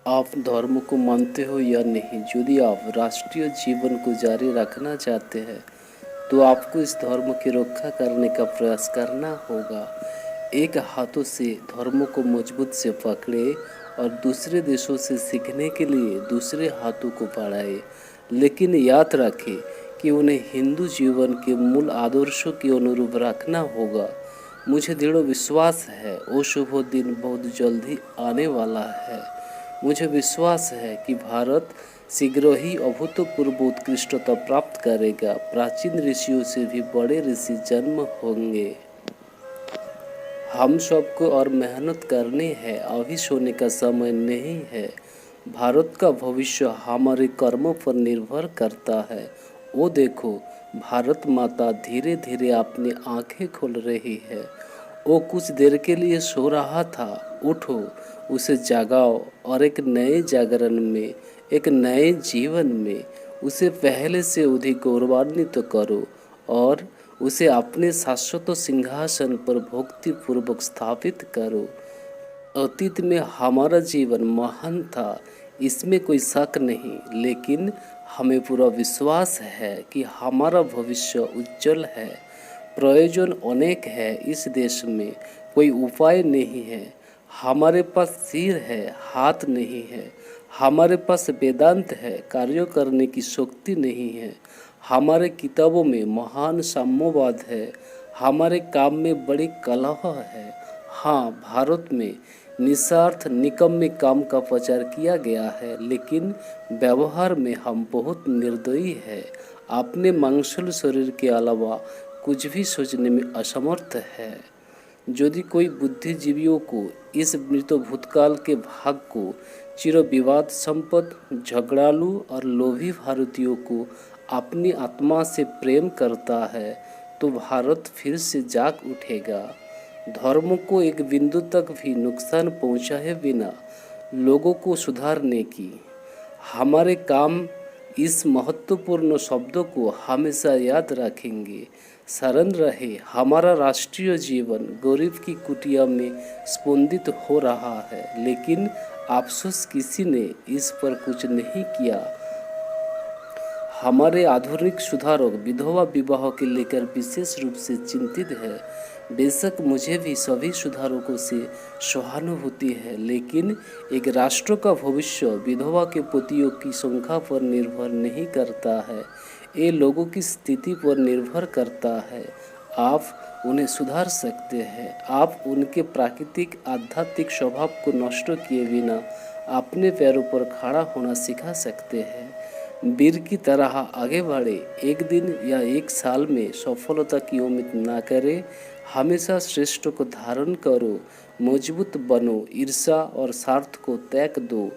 आप धर्म को मानते हो या नहीं? यदि आप राष्ट्रीय जीवन को जारी रखना चाहते हैं तो आपको इस धर्म की रक्षा करने का प्रयास करना होगा। एक हाथों से धर्म को मजबूत से पकड़े और दूसरे देशों से सीखने के लिए दूसरे हाथों को बढ़ाए, लेकिन याद रखें कि उन्हें हिंदू जीवन के मूल आदर्शों के अनुरूप रखना होगा। मुझे दृढ़ विश्वास है वो शुभ दिन बहुत जल्द ही आने वाला है। मुझे विश्वास है कि भारत शीघ्र ही अभूतपूर्व उत्कृष्टता प्राप्त करेगा। प्राचीन ऋषियों से भी बड़े ऋषि जन्म होंगे। हम सबको और मेहनत करनी है, अभी सोने का समय नहीं है। भारत का भविष्य हमारे कर्मों पर निर्भर करता है। वो देखो, भारत माता धीरे धीरे अपनी आंखें खोल रही है। वो कुछ देर के लिए सो रहा था, उठो, उसे जगाओ और एक नए जागरण में, एक नए जीवन में उसे पहले से अधिक गौरवान्वित करो और उसे अपने शाश्वत सिंहासन पर भक्तिपूर्वक स्थापित करो। अतीत में हमारा जीवन महान था, इसमें कोई शक नहीं, लेकिन हमें पूरा विश्वास है कि हमारा भविष्य उज्जवल है। प्रयोजन अनेक है, इस देश में कोई उपाय नहीं है। हमारे पास सिर है, हाथ नहीं है। हमारे पास वेदांत है, कार्य करने की शक्ति नहीं है। हमारे किताबों में महान साम्यवाद है, हमारे काम में बड़ी कलह है। हाँ, भारत में निस्वार्थ निकम्मे काम का प्रचार किया गया है, लेकिन व्यवहार में हम बहुत निर्दयी है। अपने मांसल शरीर के अलावा कुछ भी सोचने में असमर्थ है। यदि कोई बुद्धिजीवियों को इस मृत भूतकाल के भाग को चिर विवाद संपन्न, झगड़ालू और लोभी भारतीयों को अपनी आत्मा से प्रेम करता है, तो भारत फिर से जाग उठेगा। धर्म को एक बिंदु तक भी नुकसान पहुंचाए बिना लोगों को सुधारने की हमारे काम इस महत्वपूर्ण शब्दों को हमेशा याद रखेंगे। शरण रहे, हमारा राष्ट्रीय जीवन गरीब की कुटिया में स्पंदित हो रहा है, लेकिन अफसोस किसी ने इस पर कुछ नहीं किया। हमारे आधुनिक सुधारक विधवा विवाह के लेकर विशेष रूप से चिंतित है। बेशक मुझे भी सभी सुधारकों से सहानुभूति है, लेकिन एक राष्ट्र का भविष्य विधवा के पतियों की संख्या पर निर्भर नहीं करता है, ये लोगों की स्थिति पर निर्भर करता है। आप उन्हें सुधार सकते हैं। आप उनके प्राकृतिक आध्यात्मिक स्वभाव को नष्ट किए बिना अपने पैरों पर खड़ा होना सिखा सकते हैं। वीर की तरह आगे बढ़े। एक दिन या एक साल में सफलता की उम्मीद ना करें, हमेशा श्रेष्ठ को धारण करो, मजबूत बनो, ईर्ष्या और स्वार्थ को त्याग दो,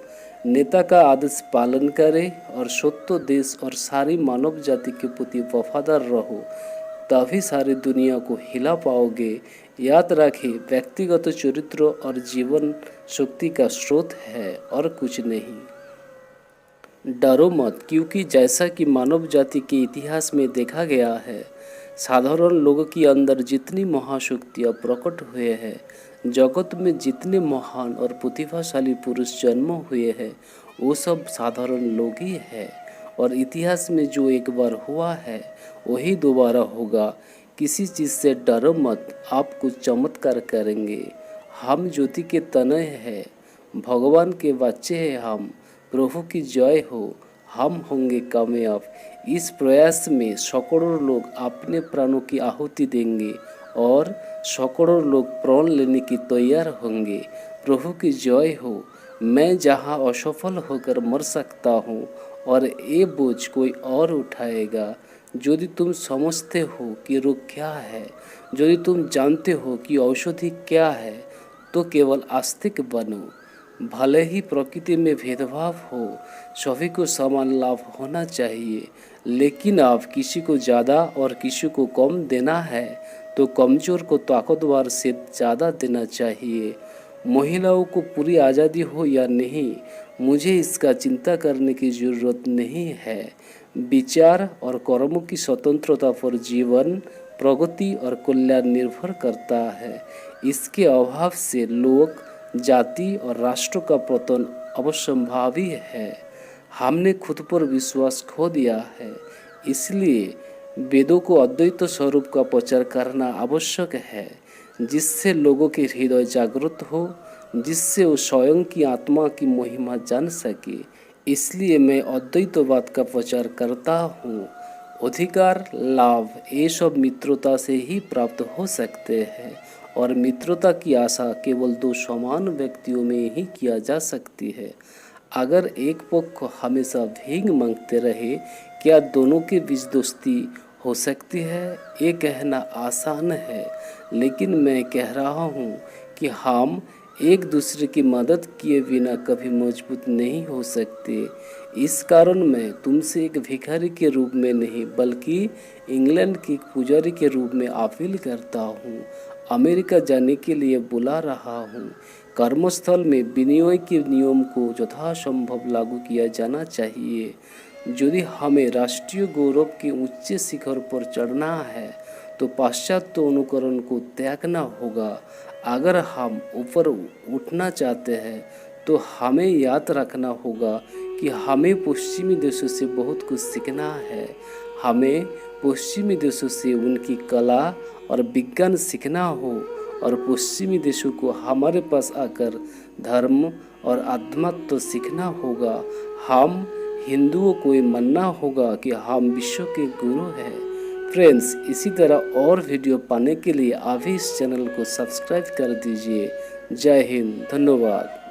नेता का आदेश पालन करें और सत्य, देश और सारी मानव जाति के प्रति वफादार रहो, तभी सारी दुनिया को हिला पाओगे। याद रखें, व्यक्तिगत चरित्र और जीवन शक्ति का स्रोत है और कुछ नहीं। डरो मत, क्योंकि जैसा कि मानव जाति के इतिहास में देखा गया है, साधारण लोगों के अंदर जितनी महाशक्तियाँ प्रकट हुए हैं, जगत में जितने महान और प्रतिभाशाली पुरुष जन्म हुए हैं, वो सब साधारण लोग ही हैं। और इतिहास में जो एक बार हुआ है वही दोबारा होगा। किसी चीज़ से डरो मत, आप कुछ चमत्कार करेंगे। हम ज्योति के तनय हैं, भगवान के बच्चे हैं हम। प्रभु की जय हो, हम होंगे कामयाब। इस प्रयास में सैकड़ों लोग अपने प्राणों की आहुति देंगे और सैकड़ों लोग प्राण लेने की तैयार होंगे। प्रभु की जय हो। मैं जहां असफल होकर मर सकता हूं और ये बोझ कोई और उठाएगा। यदि तुम समझते हो कि रोग क्या है, यदि तुम जानते हो कि औषधि क्या है, तो केवल आस्तिक बनो। भले ही प्रकृति में भेदभाव हो, सभी को समान लाभ होना चाहिए, लेकिन आप किसी को ज़्यादा और किसी को कम देना है तो कमज़ोर को ताकतवर से ज़्यादा देना चाहिए। महिलाओं को पूरी आज़ादी हो या नहीं, मुझे इसका चिंता करने की ज़रूरत नहीं है। विचार और कर्मों की स्वतंत्रता पर जीवन, प्रगति और कल्याण निर्भर करता है। इसके अभाव से लोग, जाति और राष्ट्र का पतन अवश्यंभावी है। हमने खुद पर विश्वास खो दिया है, इसलिए वेदों को अद्वैत स्वरूप का प्रचार करना आवश्यक है, जिससे लोगों के हृदय जागृत हो, जिससे वो स्वयं की आत्मा की महिमा जान सके। इसलिए मैं अद्वैतवाद का प्रचार करता हूँ। अधिकार, लाभ ये सब मित्रता से ही प्राप्त हो सकते हैं, और मित्रता की आशा केवल दो समान व्यक्तियों में ही किया जा सकती है। अगर एक पक्ष हमेशा भीख मांगते रहे, क्या दोनों के बीच दोस्ती हो सकती है? ये कहना आसान है, लेकिन मैं कह रहा हूँ कि हम एक दूसरे की मदद किए बिना कभी मजबूत नहीं हो सकते। इस कारण मैं तुमसे एक भिखारी के रूप में नहीं, बल्कि इंग्लैंड के पुजारी के रूप में अपील करता हूँ। अमेरिका जाने के लिए बुला रहा हूँ। कर्मस्थल में विनिमय के नियम को यथासंभव लागू किया जाना चाहिए। यदि हमें राष्ट्रीय गौरव के उच्च शिखर पर चढ़ना है, तो पाश्चात्य अनुकरण को त्यागना होगा। अगर हम ऊपर उठना चाहते हैं, तो हमें याद रखना होगा कि हमें पश्चिमी देशों से बहुत कुछ सीखना है। हमें पश्चिमी देशों से उनकी कला और विज्ञान सीखना हो, और पश्चिमी देशों को हमारे पास आकर धर्म और अध्यात्म सीखना होगा। हम हिंदुओं को ये मानना होगा कि हम विश्व के गुरु हैं। फ्रेंड्स, इसी तरह और वीडियो पाने के लिए अभी इस चैनल को सब्सक्राइब कर दीजिए। जय हिंद, धन्यवाद।